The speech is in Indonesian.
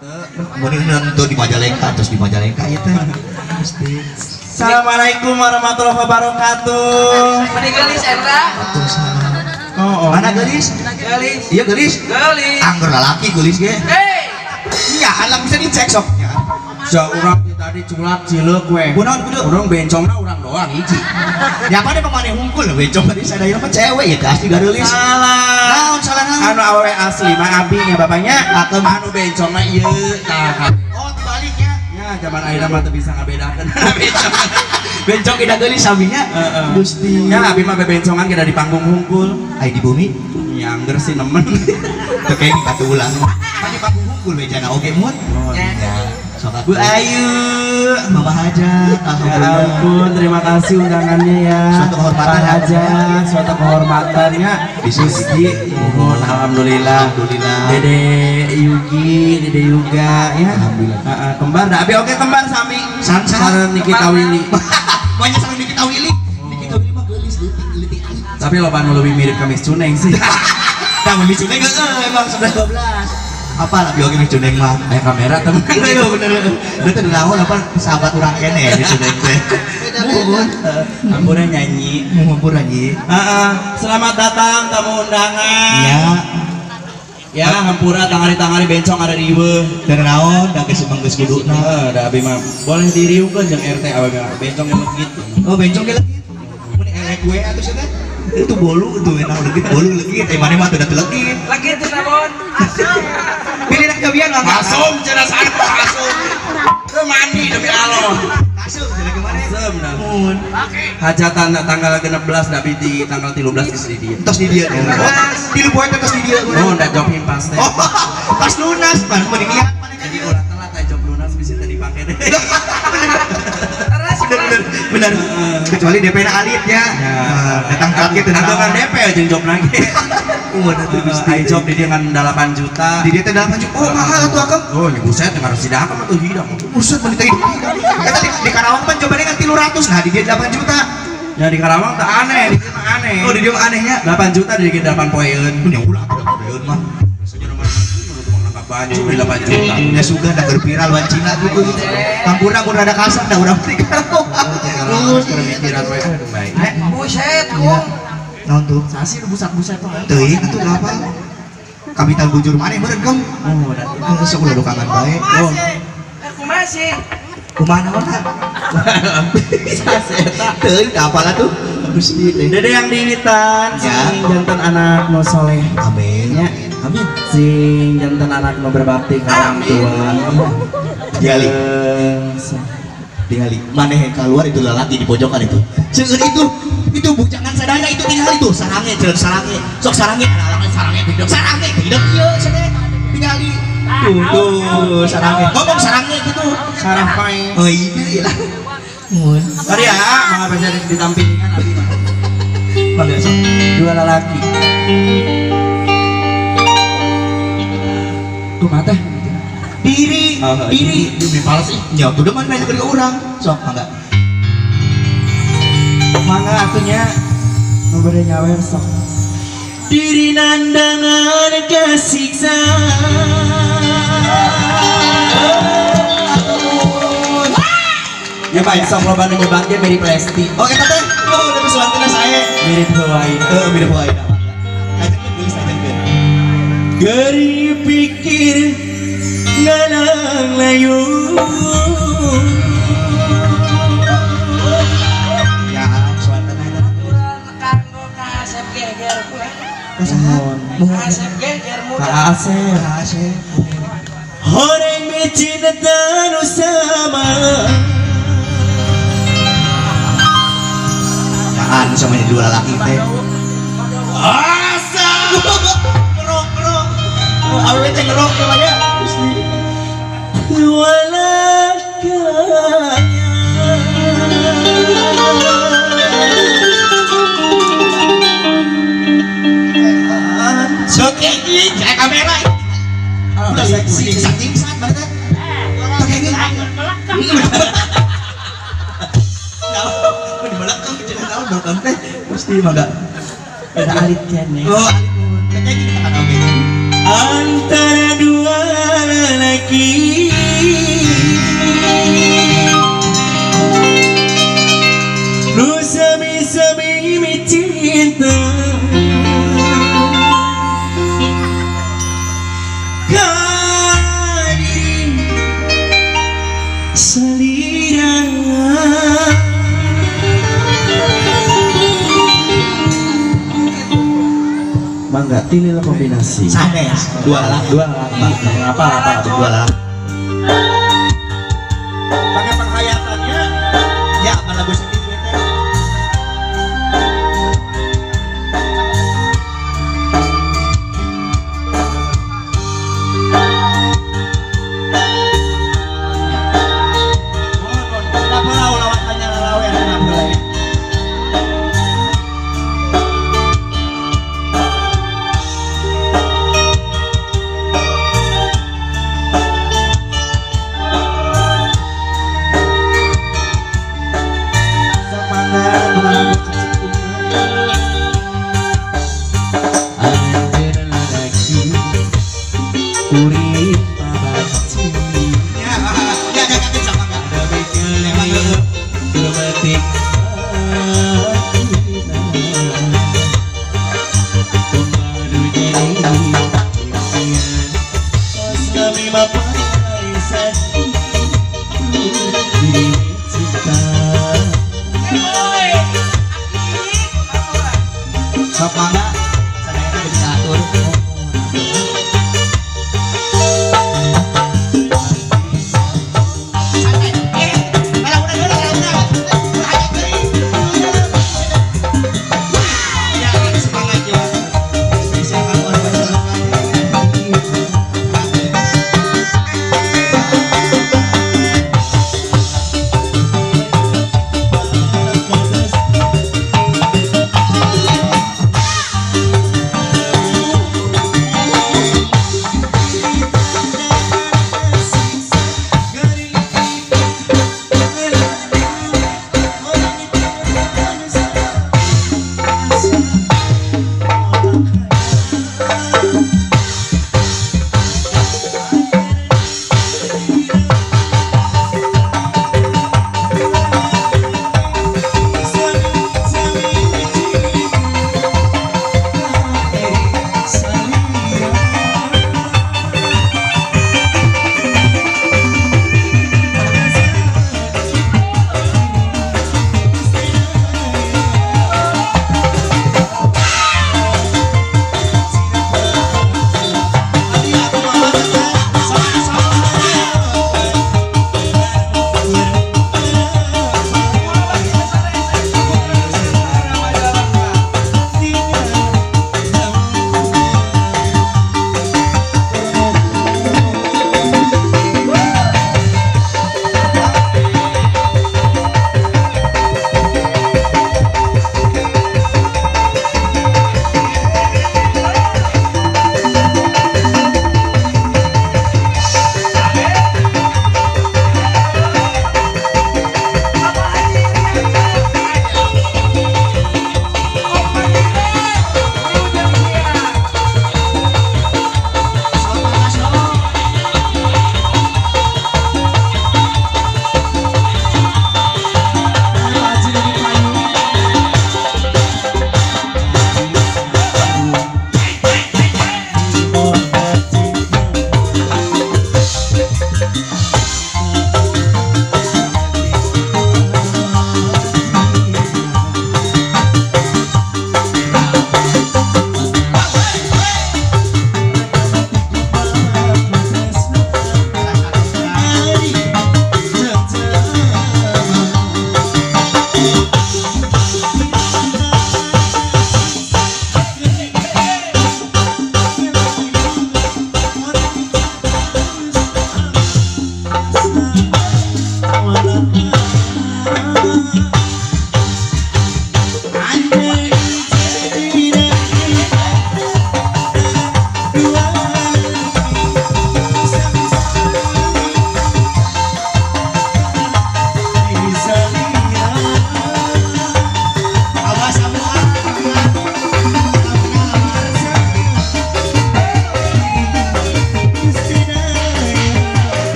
Kemudian nonton di Majalengka, terus di Majalengka ya teh. Assalamualaikum warahmatullahi wabarakatuh. Gelis eta. Oh, mana gelis? Gelis. Iya gelis. Gelis. Anggur lalaki gelis ge. Hei. Iya, alam bisa dicek soknya. Ja urang tadi culak cileuk we. Kunaon kudu? Urang bencongna urang doang hiji. Ya apa deh pemane hungkul becong tadi sadaya mah cewek ya asli garulis. Salah. Naon salah naon? Anu awewe asli mah abinya bapaknya. Anu bencongna ieu tah. Oh, dibaliknya. Ya zaman ayeuna mah teu bisa ngabedakeun. Bencong. Bencong kita gelis sabinya. Gusti. Ya abi mah bebencongan kita di panggung hungkul. Ai di bumi. Ya angger sih nemen. Teu kayak dikatu ulang. Di panggung hungkul bejana oge mun. Ya. Bu Ayu, Mama Hajat, Ya ampun, terima kasih undangannya ya. Suatu kehormatan Pak Hajat, suatu kehormatannya. Gusti, mohon alhamdulillah. Dede Yugi, Dede Yuga ya. Alhamdulillah. Kembar, dah abi oke kembar sami. Sareng Nikita Willy. Banyak sareng Nikita Willy. Nikita Willy mah geulis leutik. Tapi lo anu lebih mirip ke Miss Cuneng sih. Tah Miss Cuneng emang 11-12. Apa lah biogi Miss Cuneng mah? Kayak kamera temen. Iya bener. Itu tuh naon apa sahabat urang kene ya Miss Cuneng teh. Muhun. Ampura nyanyi. Muhun nyanyi. Selamat datang tamu undangan. Iya. Ya, hampura tangari-tangari bencong ada di ieu. Teu naon da geus manggeus kuduna. Da abi mah boleh diriungkeun jeung RT awewe bencong yang gitu. Oh bencong ge leutik. Mun elek gue atuh cenah. Itu bolu tuh enak leugit bolu leugit. Mane mah teu da leugit. Lagi teh nabon. Pilih nak gabian mah. Asum cenah saan asum. Teu mandi demi Allah. Masuk jadi kemana? Asum dah. Mun. Hajatan tanggal 16 da di tanggal 13 geus di dieu. Tos di dia. Di lu poe tos di dia. Oh, da job himpas teh. Oh, pas lunas, pas mau dilihat mana Jadi ulah telat aja job lunas bisa tadi dipake deh. bener. Kecuali DP na alit ya. Datang kaget dan Atau kan DP aja job lagi. Udah tuh Ai job di dia kan 8 juta. di dia teh 8 juta. Oh, mahal tuh akang. Oh, nya buset dengar sidak mah tuh hidang. Buset mun diteu. Eta di Karawang pan cobanya kan 300. Nah, di dia 8 juta. Ya di Karawang teh aneh, di dia mah aneh. Oh, di dia mah anehnya. 8 juta di 8 poeun. Punya ulah udah poeun mah. Biasanya nomor nangkap baju di 8 juta. Ya sudah dah viral wancina gitu. Kampurna mun rada kasar dah urang di Karawang. Terus pemikiran we aduh baik. Buset, kum. Naon tuh? Sasi buset-buset tuh. Teuing atuh apa? Kapital bujur maneh meureun Kang. Oh, udah. Geus ulah dukangan bae. Oh, Masih. kumaha naon tah? Teuing tah apalah tuh? Gusti teh. Dede yang dihitan, Ya. sing jantan anak nu soleh. Amin. Ya, Amin. sing jantan anak nu berbakti ka orang tua. Diali. Diali. Maneh keluar itu lelaki di pojokan itu. Seueur itu bujangan sadaya itu tinggal itu sarangnya jalan sarangnya. Sok sarangnya alaman sarangnya hidup sarangnya hidup ieu cenah. Tinggali. Tuh sarangnya. Ngomong sarangnya gitu. Sarang pae. Oh iya lah. Mun. Tadi ya, mangga bisa ditampilkan abi. Mangga sok. Dua lelaki. Kumaha teh? Diri. Diri. Mipal sih. Ya, udah mana nanya ke orang. Sok mangga. Mangga atunya nu bade nyawer sok. Diri nandangan kasiksa. Ya Pak, insya Allah bandung nyebat dia mirip Lesti. Oh, eta teh. Oh, udah suantana saya. Mirip Hawaii. Mirip wae dah. Ajakeun geus ajakeun. Geri pikir ngalang layu. Ya, suantana eta. Kanggo kasep geger kue. Mohon. Kasep geger muda. Kaasep. Asep. Orang mencinta nu sama. Apaan sama ini dua laki teh? Asa. Ngerok. Awewe teh ngerok namanya. Sok ini cek kamera. Udah seksi saking saat berarti. Pakai ini. Di belakang cenah naon belakang teh. Pasti mangga. Ada alit kene. Oh, kayak gini kan oke. Antara dua lelaki nggak tilil kombinasi sanes dua lalaki dua laki apa dua lalaki pakai penghayatannya ya apa lagu sendiri teh kenapa lawakannya lawan kenapa lagi Bapak